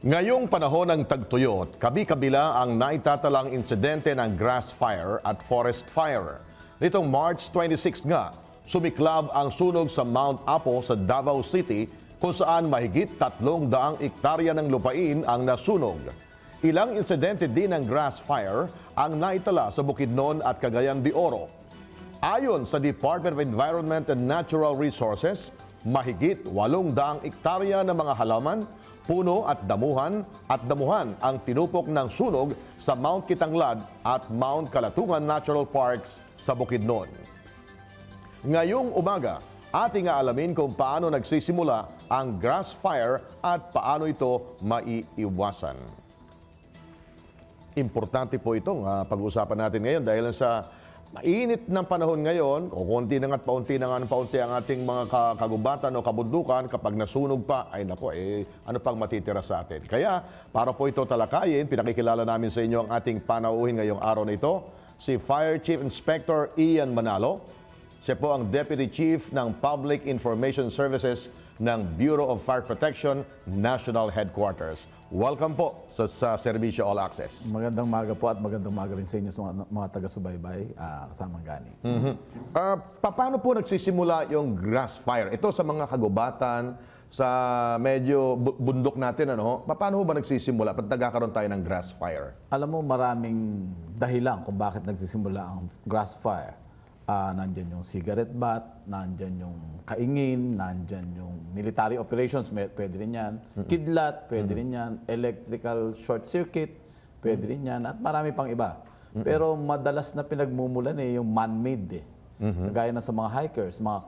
Ngayong panahon ng tagtuyot, kabi-kabila ang naitatalang insidente ng grass fire at forest fire. Nitong March 26 nga, sumiklab ang sunog sa Mount Apo sa Davao City kung saan mahigit 300 ektarya ng lupain ang nasunog. Ilang insidente din ng grass fire ang naitala sa Bukidnon at Cagayan de Oro. Ayon sa Department of Environment and Natural Resources, mahigit 800 ektarya ng mga halaman, puno at damuhan ang tinupok ng sunog sa Mount Kitanglad at Mount Kalatungan Natural Parks sa Bukidnon. Ngayong umaga, ating aalamin kung paano nagsisimula ang grass fire at paano ito maiiwasan. Importante po itong pag-uusapan natin ngayon dahil sa mainit ng panahon ngayon, o konti na nga't paunti na nga ng paunti ang ating mga kagubatan o kabundukan, kapag nasunog pa, ay nako, ano pang matitira sa atin. Kaya, para po ito talakayin, pinakikilala namin sa inyo ang ating panauhin ngayong araw na ito, si Fire Chief Inspector Ian Manalo. Siya po ang Deputy Chief ng Public Information Services ng Bureau of Fire Protection National Headquarters. Welcome po sa Serbisyo All Access. Magandang maga po at magandang maga rin sa inyo sa mga taga-subaybay, kasamang gani. Paano po nagsisimula yung grass fire? Ito sa mga kagubatan, sa medyo bundok natin, paano ba nagsisimula pag nagkakaroon tayo ng grass fire? Alam mo, maraming dahilan kung bakit nagsisimula ang grass fire. Nandyan yung cigarette butt, nandyan yung kaingin, nandyan yung military operations, pwede rin yan. Kidlat, pwede rin yan. Electrical short circuit, pwede rin yan. At marami pang iba. Pero madalas na pinagmumulan yung man-made. Gaya na sa mga hikers, mga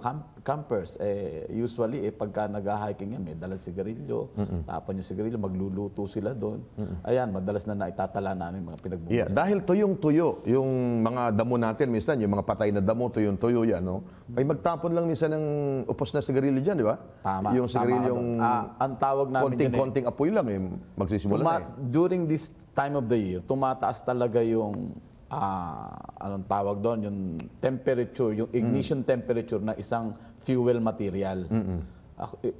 campers, usually pagka nag-hiking yan, may dalang sigarilyo, tapan yung sigarilyo, magluluto sila doon. Ayan, madalas na naitatala namin mga pinagmumulan. Yeah, dahil tuyong-tuyo, yung mga damo natin, minsan yung mga patay na damo, tuyong-tuyo yan, ay magtapon lang minsan ng upos na sigarilyo dyan, di ba? Tama. Yung sigarilyong ang tawag namin konting apoy lang, magsisimula na During this time of the year, tumataas talaga yung anong tawag doon, yung temperature, yung ignition temperature ng isang fuel material.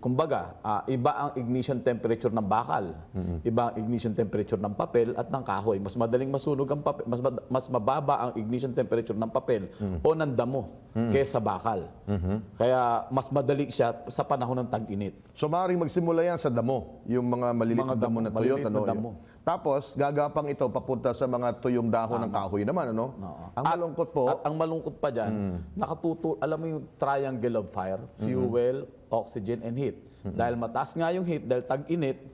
Kumbaga, iba ang ignition temperature ng bakal, iba ang ignition temperature ng papel at ng kahoy. Mas madaling masunog ang papel, mas mababa ang ignition temperature ng papel o ng damo kaysa bakal. Kaya mas madali siya sa panahon ng tag-init. So maaaring magsimula yan sa damo, yung mga maliliit na damo na tuyo. Tapos gagapang ito papunta sa mga tuyong dahon ng kahoy naman, Ang malungkot po. At ang malungkot pa dyan, alam mo yung triangle of fire, fuel, oxygen, and heat. Dahil mataas nga yung heat, dahil tag-init,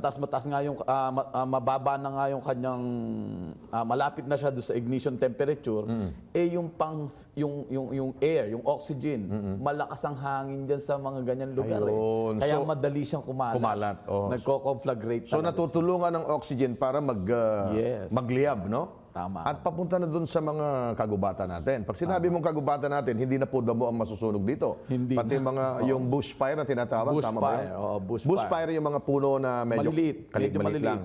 mataas nga yung, mababa na nga yung kanyang, malapit na siya doon sa ignition temperature, yung air, yung oxygen, malakas ang hangin dyan sa mga ganyan lugar. Kaya so, madali siyang kumalat. Nagko-conflagrate. So natutulungan ng oxygen para magliyab, no? Tama. At papunta na doon sa mga kagubatan natin. Pag sinabi mong kagubatan natin, hindi na po damo ang masusunog dito. Hindi pati mga yung bushfire na tinatawag, tama ba yun? Bushfire yung mga puno na medyo maliit lang.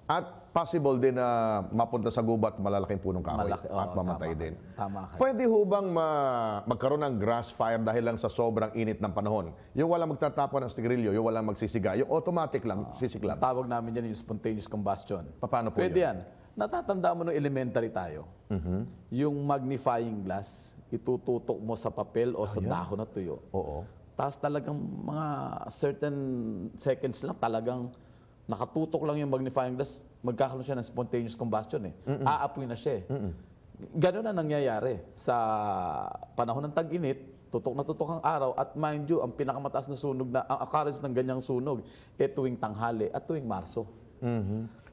At possible din na mapunta sa gubat malalaking punong kahoy at mamatay din. Tama. Pwede ho bang magkaroon ng grass fire dahil lang sa sobrang init ng panahon? Yung walang magtatapon ng sigarilyo, yung walang magsisiga, yung automatic lang, sisiklab. Tawag namin yan yung spontaneous combustion. Paano po Pwede yun? yan. Natatanda mo nung elementary tayo, yung magnifying glass, itututok mo sa papel o sa dahon na tuyo. Oo. Tapos talagang mga certain seconds lang, talagang nakatutok lang yung magnifying glass, magkakaroon siya ng spontaneous combustion. Aapoy na siya. Gano'n na nangyayari sa panahon ng tag-init, tutok na tutok ang araw, at mind you, ang pinakamataas na sunog na, ang occurrence ng ganyang sunog, tuwing tanghali at tuwing Marso.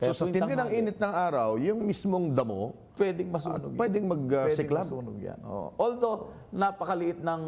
Kaya so sa tindi ng init ng araw, yung mismong damo, pwedeng masunog. Pwedeng magsiklab. Masunog yan. Although, napakaliit ng,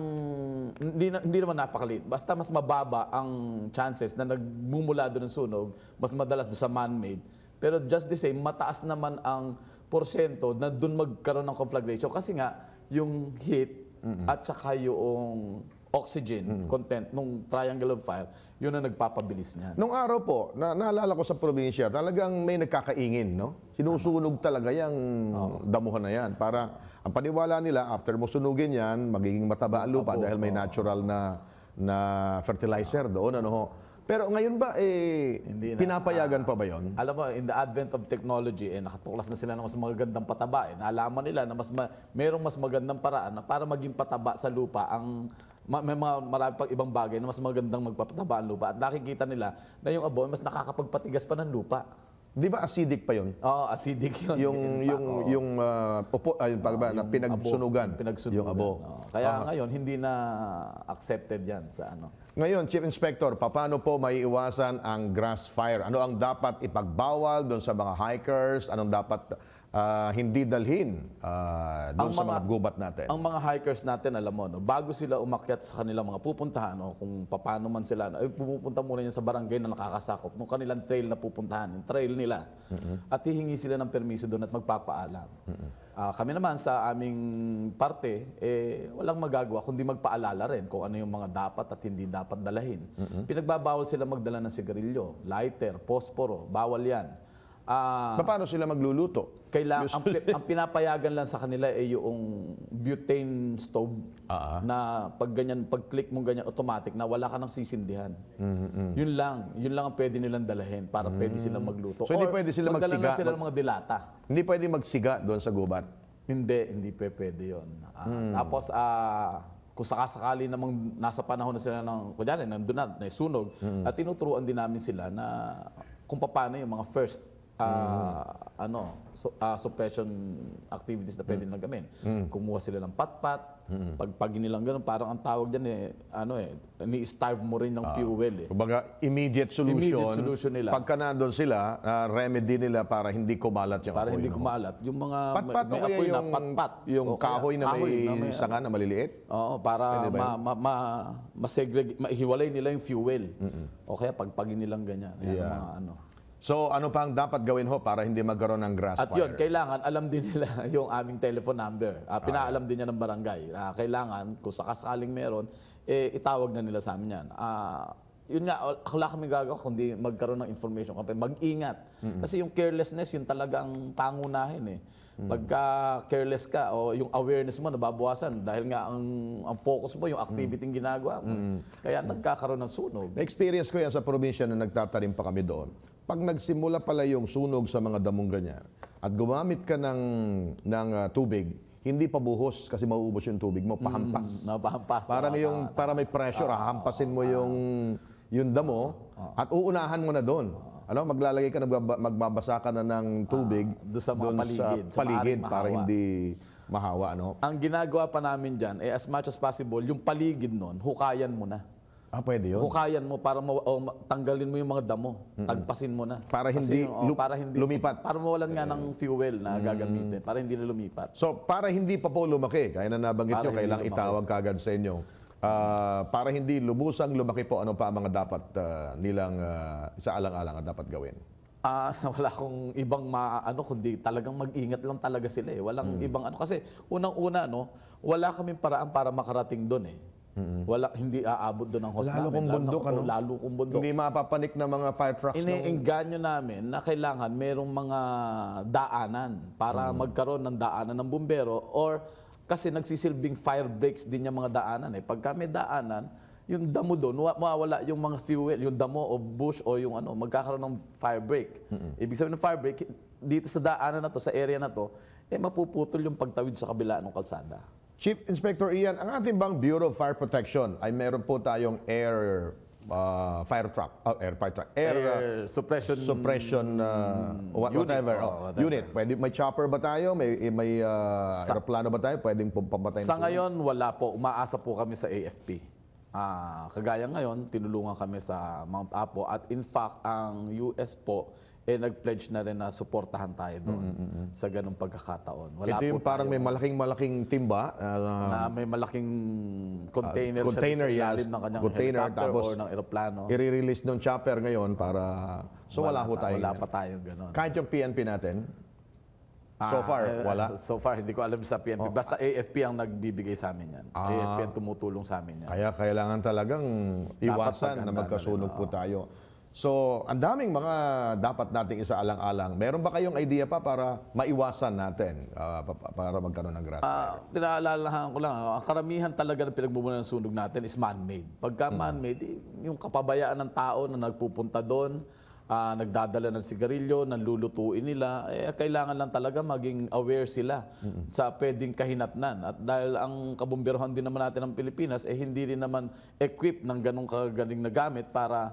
hindi naman napakaliit, basta mas mababa ang chances na nagmumula doon ng sunog, mas madalas doon sa man-made. Pero just the same, mataas naman ang porsyento na doon magkaroon ng conflagration. Kasi nga, yung heat at saka yung oxygen content nung triangle of fire, yun ang nagpapabilis niya. Nung araw po, naalala ko sa probinsya, talagang may nagkakaingin, no? Sinusunog talaga yung damuhan na yan. Para, ang paniwala nila, after mo sunugin yan, magiging mataba ang lupa dahil may natural na fertilizer doon, Pero ngayon ba, Hindi na. pinapayagan pa ba yon? Alam mo, in the advent of technology, nakatuklas na sila ng mas magagandang pataba. Naalaman nila na merong mas magandang paraan na para maging pataba sa lupa ang may marami pang ibang bagay na mas magandang magpapataba ang lupa. At nakikita nila na yung abo mas nakakapagpatigas pa ng lupa. Di ba acidic pa yon? Oo, acidic yun. Yung na pinagsunugan, Pinagsunugan. yung abo. Oo. Kaya ngayon, hindi na accepted yan sa ano. Ngayon, Chief Inspector, paano po maiiwasan ang grass fire? Ano ang dapat ipagbawal doon sa mga hikers? Anong dapat hindi dalhin doon sa mga gubat natin? Ang mga hikers natin, alam mo, no, bago sila umakyat sa kanilang mga pupuntahan, no, kung paano man sila, no, pupunta muna yan sa barangay na nakakasakop, nung kanilang trail na pupuntahan, yung trail nila. At hihingi sila ng permiso doon at magpapaalam. Kami naman sa aming parte, walang magagawa kundi magpaalala rin kung ano yung mga dapat at hindi dapat dalahin. Pinagbabawal sila magdala ng sigarilyo, lighter, posporo, bawal yan. Paano sila magluluto? Ang pinapayagan lang sa kanila ay yung butane stove na pag click mo ganyan automatic na wala ka nang sisindihan. Yun lang ang pwede nilang dalahin para pwede silang magluto. So hindi pwede sila magdala magsiga? lang sila ng mga dilata. Hindi pwede magsiga doon sa gubat? Hindi pwede yun. Tapos kung sakasakali namang nasa panahon na sila ng, kunyari, nandun na, naisunog, at tinuturuan din namin sila na kung paano yung mga first suppression activities na pwede nilang gawin. Kumuha sila ng patpat, pag nilang ganun, parang ang tawag dyan ni-starve mo rin ng fuel. Kumbaga, immediate solution. Immediate solution nila. Pagka nandun sila, remedy nila para hindi kumalat yung Para apoy. hindi kumalat. Yung mga Patpat o kaya apoy na yung, patpat. yung O kaya kahoy na may sanga na maliliit? Oo, para Pwede ba mahiwalay nila yung fuel. O kaya pagpagin nilang ganyan. Ayan, Yeah. mga ano. So, ano pa ang dapat gawin ho para hindi magkaroon ng grass At fire? yun, kailangan alam din nila yung aming telephone number. Pinaalam din niya ng barangay. Kailangan, kung sakasakaling meron, itawag na nila sa amin yan. Yun nga, wala kami gagawa kundi magkaroon ng information campaign. Mag-ingat. Kasi yung carelessness, yun talagang pangunahin. Pagka careless ka o yung awareness mo nababawasan dahil nga ang focus mo yung activity yung ginagawa mo. Kaya nagkakaroon ng sunog. Na-experience ko yan sa probinsya na nagtatanim pa kami doon. Pag nagsimula pala yung sunog sa mga damong ganyan at gumamit ka ng tubig, hindi pa buhos kasi mauubos yung tubig mo, pahampas. Napahampas. Para may pressure, hahampasin mo yung damo at uunahan mo na doon. Maglalagay ka, magbabasa ka na ng tubig doon sa mga paligid, sa paligid maaaring para mahawa. hindi mahawa. Ang ginagawa pa namin dyan, as much as possible, yung paligid nun, hukayan mo na. Pwede yun. Hukayan mo para tanggalin mo yung mga damo. Tagpasin mo na. Para Kasi hindi lumipat. Para mawalan nga ng fuel na gagamitin. Para hindi na lumipat. So, para hindi pa po lumaki, kaya na nabanggit Para nyo, hindi kailangang lumaki. itawag kagad sa inyo. Para hindi lubusang lumaki po, ano pa ang mga dapat nilang sa alang-alang ang dapat gawin? Wala akong ibang kundi talagang mag-ingat lang talaga sila. Walang ibang kasi unang-una, wala kaming paraan para makarating doon hindi aabot doon ang host Lalo namin. kung bundok, Lalo kung bundok. Hindi mapapanik ng mga fire trucks. Iniengganyo namin na kailangan merong mga daanan para magkaroon ng daanan ng bumbero or kasi nagsisilbing fire breaks din yung mga daanan. Pagka may daanan, yung damo doon, mawawala yung mga fuel, yung damo o bush o yung magkakaroon ng fire break. Ibig sabihin ng fire break, dito sa daanan na to, sa area na to, mapuputol yung pagtawid sa kabila ng kalsada. Chief Inspector Ian, ang ating bang Bureau of Fire Protection ay meron po tayong air fire truck, air suppression whatever, whatever. unit. Pwede, may chopper ba tayo? May aeroplano ba tayo? Pwedeng pampatayin Sa ngayon, wala po. Umaasa po kami sa AFP. Kagaya ngayon, tinulungan kami sa Mount Apo at in fact, ang US po, nag-pledge na rin na suportahan tayo doon sa ganung pagkakataon. Wala Ito yung po parang tayo, may malaking timba. na may malaking container, container, sa yes. ilalim ng kanyang Container, helicopter tapos or ng eroplano. I-release ng chopper ngayon para... So wala ho tayo. Wala pa tayong gano'n. Kahit yung PNP natin, so far, wala. So far, hindi ko alam sa PNP. Basta AFP ang nagbibigay sa amin yan. AFP ang tumutulong sa amin yan. Kaya kailangan talagang iwasan na paghandaan magkasunog na rin, po tayo. So, ang daming mga dapat nating isaalang-alang. Meron ba kayong idea pa para maiwasan natin para magkaroon ng grass fire? Pinaalalahan ko lang, ang karamihan talaga ng pinagmumula ng sunog natin is man-made. Pagka man-made, yung kapabayaan ng tao na nagpupunta doon, nagdadala ng sigarilyo, nanlulutuin nila, kailangan lang talaga maging aware sila sa pwedeng kahinatnan. At dahil ang kabumberohan din naman natin ng Pilipinas, hindi rin naman equipped ng ganong kagaling na gamit para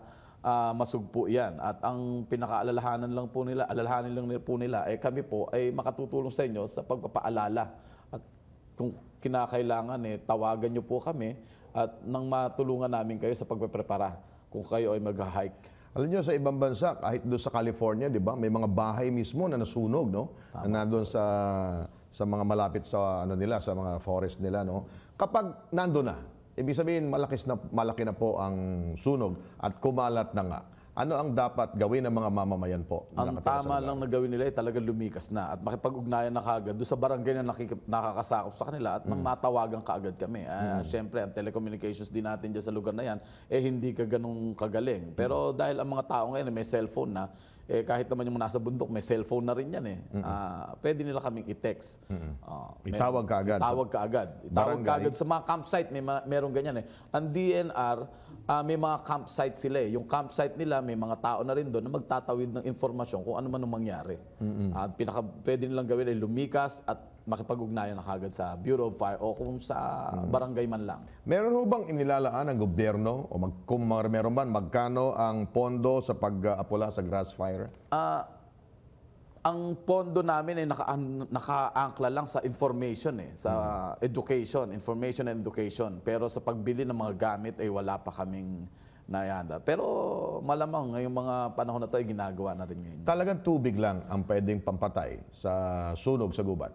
masugpo yan. At ang pinakaalalahanan lang po nila, kami po ay makatutulong sa inyo sa pagpapaalala. At kung kinakailangan, tawagan nyo po kami at nang matulungan namin kayo sa pagpaprepara kung kayo ay mag-hike. Alam niyo, sa ibang bansa, kahit doon sa California, di ba, may mga bahay mismo na nasunog, no? Na nandun sa mga malapit sa ano nila, sa mga forest nila, no? Kapag nandun na, ibig sabihin malaki na po ang sunog at kumalat na nga. Ano ang dapat gawin ng mga mamamayan po? Ang tama lang na gawin nila ay talagang lumikas na at makipag-ugnayan na kaagad doon sa barangay na nakakasakop sa kanila at nang matawagan kaagad kami. Siyempre, ang telecommunications din natin dyan sa lugar na yan, hindi ka ganun kagaling. Pero dahil ang mga tao ngayon may cellphone na, kahit naman yung nasa bundok, may cellphone na rin yan pwede nila kaming i-text. Itawag ka agad. Itawag ka agad. Itawag ka agad sa mga campsite, merong ganyan Ang DNR, may mga campsite sila Yung campsite nila, may mga tao na rin doon na magtatawid ng informasyon kung ano man ang mangyari. At pwede nilang gawin ay lumikas at makipag-ugnayan na kagad sa Bureau of Fire o kung sa barangay man lang. Meron ho bang inilalaan ng gobyerno o kung meron man, magkano ang pondo sa pag-apula sa grass fire? Ang pondo namin ay naka-angkla lang sa information sa information and education. Pero sa pagbili ng mga gamit ay wala pa kaming nayanda. Pero malamang ngayong mga panahon na to ay ginagawa na rin ngayon. Talagang tubig lang ang pwedeng pampatay sa sunog sa gubat.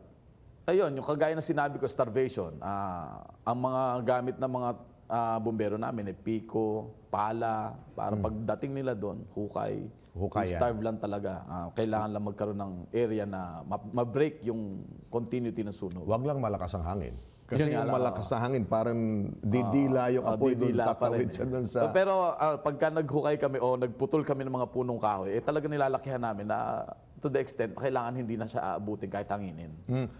Ayun, yung kagaya na sinabi ko, starvation. Ang mga gamit ng mga bumbero namin ay piko, pala, para pagdating nila doon, hukay. Starve lang talaga. Kailangan lang magkaroon ng area na ma-break yung continuity ng sunog. Huwag lang malakas ang hangin. Kasi Yun nga yung lang, malakas sa hangin, parang didila yung apoy doon sa tatawid siya doon sa... Pero pagka naghukay kami o nagputol kami ng mga punong kahoy, talaga nilalakihan namin na to the extent kailangan hindi na siya aabutin kahit hanginin.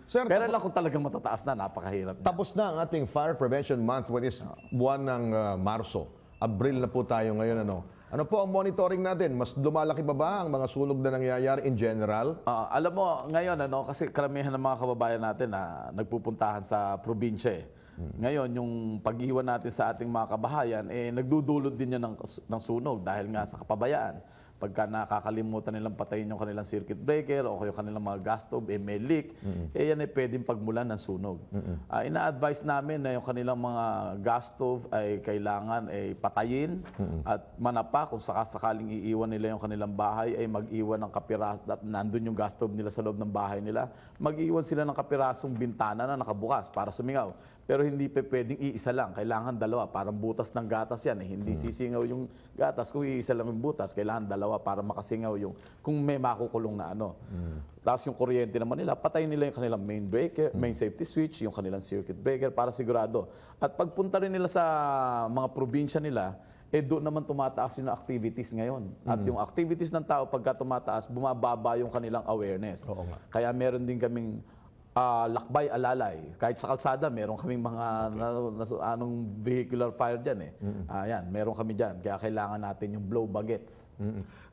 Sir, Pero lang kung talagang matataas na, napakahirap na. tapos na ang ating Fire Prevention Month, which is buwan ng Marso. Abril na po tayo ngayon. Ano po ang monitoring natin? Mas lumalaki ba ang mga sunog na nangyayari in general? Alam mo, ngayon, kasi karamihan ng mga kababayan natin na nagpupuntahan sa probinsya Ngayon, yung pag-iwan natin sa ating mga kabahayan, nagdudulot din yan ng sunog dahil nga sa kapabayaan. Pagka nakakalimutan nilang patayin yung kanilang circuit breaker o yung kanilang mga gas stove, may leak, yan ay pwedeng pagmulan ng sunog. Ina-advise namin na yung kanilang mga gas stove ay kailangan patayin at manapa kung sakaling iiwan nila yung kanilang bahay ay mag-iwan ng kapiraso at nandun yung gas stove nila sa loob ng bahay nila. Mag-iwan sila ng kapirasong bintana na nakabukas para sumingaw. Pero hindi pwedeng iisa lang. Kailangan dalawa. Parang butas ng gatas yan. Hindi sisingaw yung gatas. Kung iisa lang yung butas, kailangan dalawa para makasingaw yung kung may makukulong na Tapos yung kuryente naman nila, patayin nila yung kanilang main breaker, main safety switch, yung kanilang circuit breaker para sigurado. At pagpunta rin nila sa mga probinsya nila, doon naman tumataas yung activities ngayon. At yung activities ng tao pagka tumataas, bumababa yung kanilang awareness. Oo nga. Kaya meron din kaming lakbay alalay. Kahit sa kalsada, meron kaming mga anong vehicular fire dyan Ayan, meron kami dyan. Kaya kailangan natin yung blow baguettes.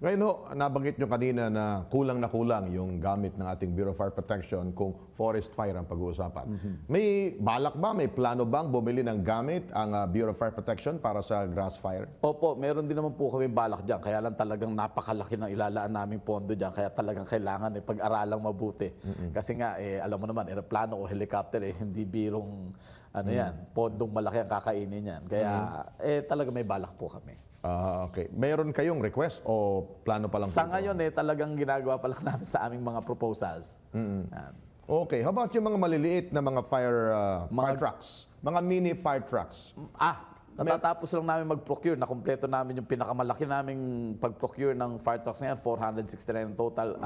Ngayon nabanggit nyo kanina na kulang yung gamit ng ating Bureau of Fire Protection kung forest fire ang pag-uusapan. May balak ba, may plano bang bumili ng gamit ang Bureau of Fire Protection para sa grass fire? Opo, meron din naman po kami balak dyan. Kaya lang talagang napakalaki ng ilalaan naming pondo dyan. Kaya talagang kailangan pag-aralang mabuti. Kasi nga, alam mo naman, aeroplano o helicopter, hindi birong pondong malaki ang kakainin yan. Kaya talaga may balak po kami. Okay. Mayroon kayong request o plano pa lang Sa po ito? ngayon talagang ginagawa pa lang namin sa aming mga proposals. Yan. Okay. How about yung mga maliliit na mga fire trucks? Mga mini fire trucks? Natatapos lang namin mag-procure. Nakumpleto namin yung pinakamalaki naming pag-procure ng fire trucks na yan. 469 in total.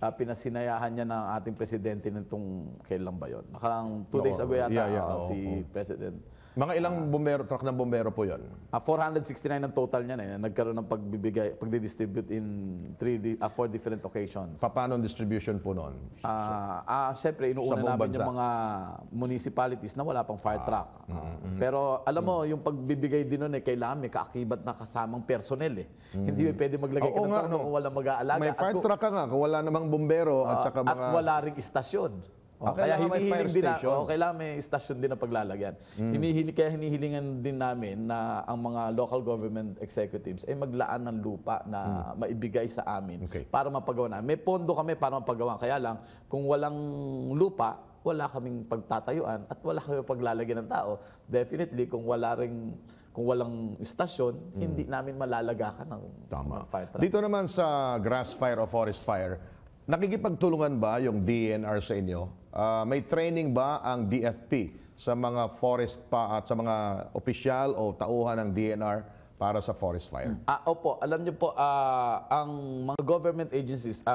Pinasinayahan niya ng ating presidente nitong kailan ba yun? Nakarang 2 days ago yata si President Mga ilang truck ng bombero po yon? 469 ang total niyan eh. Nagkaroon ng pagdi-distribute in 4 different occasions. Paano ang distribution po noon? Siyempre, inuuna Sa buong namin bansa. yung mga municipalities na wala pang fire truck. Pero alam mo, yung pagbibigay din nun kailangan may kaakibat na kasamang personnel eh. Hindi pwede maglagay ka Oo ng nga, truck no. kung walang mag-aalaga. May fire truck ka nga, kung wala namang bombero at saka At mga... wala ring istasyon. Kaya kailangan may fire hinihiling din station. kailangan may istasyon din na paglalagyan. Kaya hinihilingan din namin na ang mga local government executives ay maglaan ng lupa na maibigay sa amin Okay. para mapagawa namin. May pondo kami para mapagawa. Kaya lang, kung walang lupa, wala kaming pagtatayuan at wala kaming paglalagyan ng tao. Definitely, kung walang istasyon, hindi namin malalagakan ng Tama. fire truck. Dito naman sa grass fire o forest fire, nakikipagtulungan ba yung DNR sa inyo? May training ba ang DFP sa mga forest at sa mga opisyal o tauhan ng DNR para sa forest fire? Opo, alam niyo po, ang mga government agencies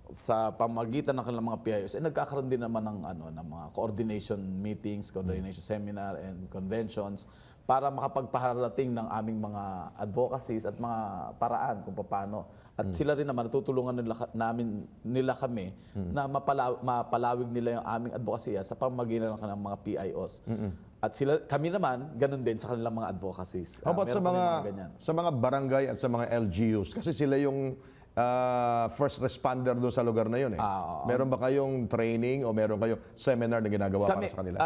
sa pamagitan ng kanilang mga PIOs, nagkakaroon din naman ng mga coordination meetings, coordination seminar and conventions para makapagpaharating ng aming mga advocacies at mga paraan kung paano. At sila rin naman, natutulungan nila kami na mapalawig nila yung aming advokasya sa pamagitan ng kanilang mga PIOs. At kami naman, ganun din sa kanilang mga advocacies. How about Meron sa kami mga, ganyan. sa mga barangay at sa mga LGUs? Kasi sila yung first responder doon sa lugar na yun eh. Meron ba kayong training o meron kayong seminar na ginagawa para sa kanila?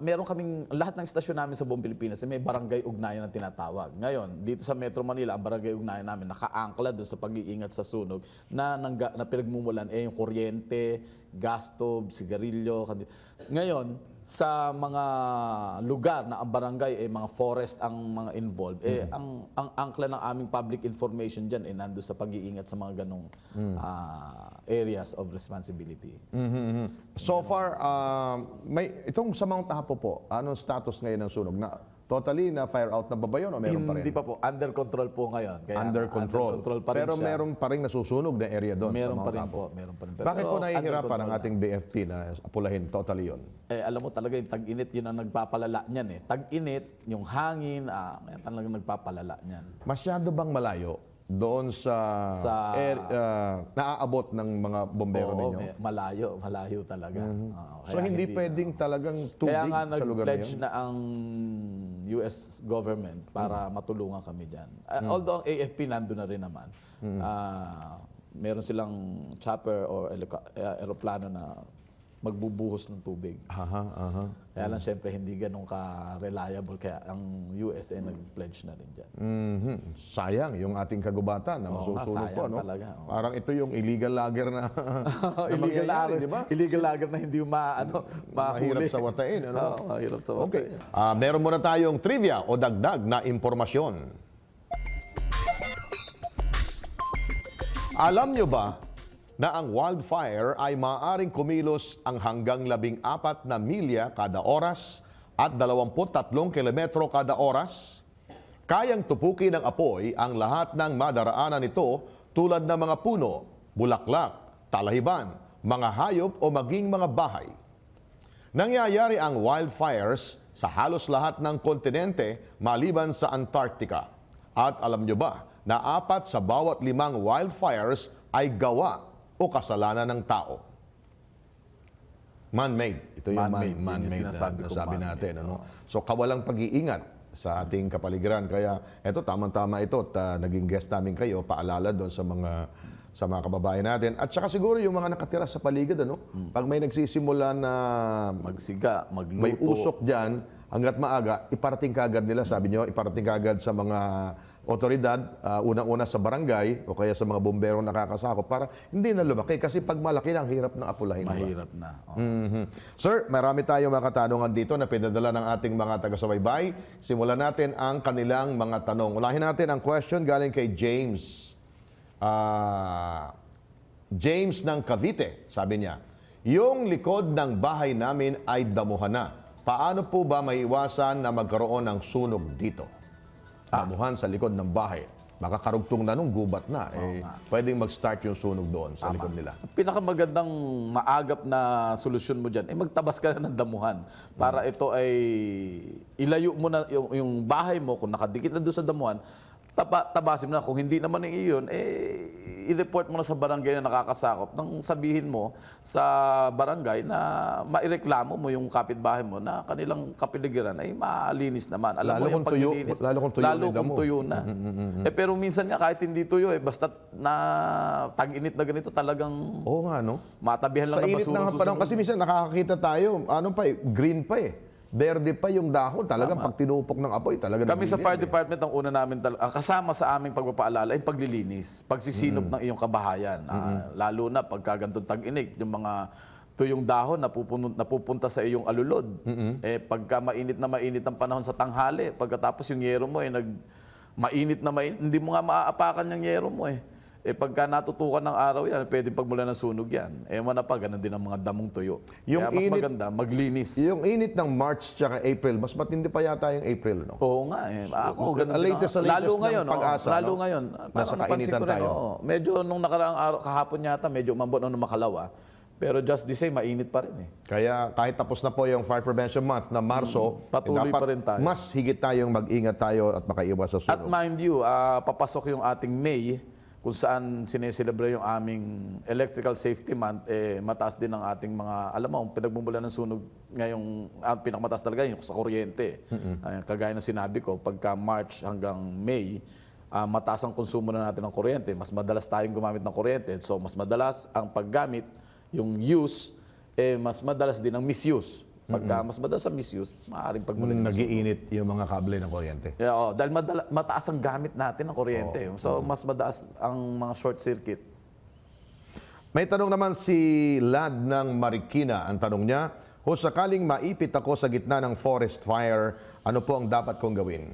Meron kaming, lahat ng istasyon namin sa buong Pilipinas, may barangay ugnayan na tinatawag. Ngayon, dito sa Metro Manila, ang barangay ugnayan namin nakaangkla doon sa pag-iingat sa sunog na pinagmumulan yung kuryente, gas stove, sigarilyo. Ngayon, sa mga lugar na ang barangay mga forest ang mga involved, ang angkla ng aming public information diyan nando sa pag-iingat sa mga ganong areas of responsibility. So far, itong sa Mount Apo po, anong status ngayon ng sunog? Totally na fire out na ba yun o meron pa rin? Hindi pa po, under control po ngayon. Kaya Under control. pa rin Pero siya. meron pa rin nasusunog na area doon Meron sa pa Mount rin Apo. po, meron pa rin. Bakit po Pero nahihirapan under ang control ating BFP na apulahin totally yun? alam mo talaga yung tag-init, yun ang nagpapalala niyan eh. Tag-init, yung hangin, kaya talagang nagpapalala niyan. Masyado bang malayo doon sa, naaabot ng mga bombero Oo, ninyo? malayo talaga. So hindi pwedeng talagang tubig Kaya nga sa lugar na nag-pledge yun? na ang US government para matulungan kami dyan. Although ang AFP nandun na rin naman. Meron silang chopper or aeroplano na magbubuhos ng tubig. Kaya lang siyempre hindi ganun ka-reliable kaya ang US nag-pledge na rin dyan. Sayang yung ating kagubatan na Oo nga, masusunog po. sayang No? talaga, oo. Parang ito yung illegal lager na, na mangyayari, di ba? Illegal lager na hindi Mahirap mahuli. sa watain. Ano? Oo, mahirap sa watain. Okay. Meron muna tayong trivia o dagdag na impormasyon. Alam nyo ba na ang wildfire ay maaaring kumilos ang hanggang 14 na milya kada oras at 23 kilometro kada oras? Kayang tupukin ng apoy ang lahat ng madaraanan nito tulad ng mga puno, bulaklak, talahiban, mga hayop o maging mga bahay. Nangyayari ang wildfires sa halos lahat ng kontinente maliban sa Antarctica. At alam nyo ba na 4 sa bawat 5 wildfires ay gawa o kasalanan ng tao? Man-made. Ito yung Man-made. Yun yung man-made sinasabi ko, sabi man-made. natin. Ano? So kawalang pag-iingat sa ating kapaligiran. Kaya eto, tamang-tama ito at naging guest namin kayo, paalala doon sa mga kababayan natin. At saka siguro yung mga nakatira sa paligid, ano? Pag may nagsisimula na Magsiga, magluto. may usok dyan, hanggat maaga, iparating kagad nila, sabi nyo, iparating kagad sa mga otoridad, unang-una sa barangay o kaya sa mga bombero nakakasakop para hindi na lumaki. Kasi pag malaki na, ang hirap ng apulahin. Mahirap na. Oo. Sir, marami tayong mga katanungan dito na pinadala ng ating mga taga-subaybay. Simulan natin ang kanilang mga tanong. Unahin natin ang question galing kay James. James ng Cavite, sabi niya, yung likod ng bahay namin ay damuhan na. Paano po ba maiwasan na magkaroon ng sunog dito? Damuhan sa likod ng bahay. baka karugtong na nung gubat na. Pwedeng mag-start yung sunog doon sa likod nila. Ang pinakamagandang maagap na solusyon mo dyan, magtabas ka na ng damuhan para ito ay ilayo mo na yung bahay mo, kung nakadikit na doon sa damuhan, tabasin mo na. Kung hindi naman iyon, i-report mo na sa barangay na nakakasakop. Nang sabihin mo sa barangay na maireklamo mo yung kapitbahay mo na kanilang kapiligiran ay malinis naman. Alam Lalo mo yung kung tuyo- paglilinis. lalo kung tuyo na yung kung damo. tuyo na. Pero minsan nga kahit hindi tuyo, basta na tag-init na ganito talagang Oo nga, no? matabihan lang Sa ng init basura. ng panahon, kasi minsan nakakakita tayo, green pa eh. Berde pa yung dahon. Talagang pag tinupok ng apoy, talaga Kami sa nagiging, fire department, ang una namin, ang kasama sa aming pagpapaalala ay paglilinis, pagsisinop ng iyong kabahayan. Lalo na pagka ganitong tag-init, yung mga tuyong dahon napupunta sa iyong alulod. Pagka mainit ang panahon sa tanghali, pagkatapos yung yero mo mainit, hindi mo nga maaapakan yung yero mo pagka natutukan ng araw yan, pwedeng pagmula ng sunog yan. Mana pa, ganun din ang mga damong tuyo. Yung Kaya mas init- maganda, maglinis. Yung init ng March tsaka April, mas matindi pa yata yung April, no? Oo nga Ako, ganun Ang din latest ako. sa latest Lalo ng ngayon, Pag-asa, lalo no? ngayon. Nasa Parang napansin kainitan ko rin, tayo. medyo nung nakarang araw, kahapon yata, medyo umambot nung makalawa. Pero just the same, mainit pa rin Kaya kahit tapos na po yung Fire Prevention Month na Marso, Patuloy dapat pa rin tayo. mas higit tayong mag-ingat tayo at makaiwas sa At sunog. mind you, papasok yung ating May, kung saan sineselebrate yung aming Electrical Safety Month, mataas din ang ating mga, alam mo, pinagbumulan ng sunog ngayong, pinakamataas talaga yung sa kuryente. Kagaya na sinabi ko, pagka March hanggang May, mataas ang konsumo na natin ng kuryente. Mas madalas tayong gumamit ng kuryente. So, mas madalas ang paggamit, yung use, mas madalas din ang misuse. Pagka mas madalas ang misuse, maaaring pagmulan. Nagiinit yung mga kable ng kuryente. Dahil mataas ang gamit natin ng kuryente. So, mas mataas ang mga short circuit. May tanong naman si Lad ng Marikina. Ang tanong niya, kung sakaling maipit ako sa gitna ng forest fire, ano po ang dapat kong gawin?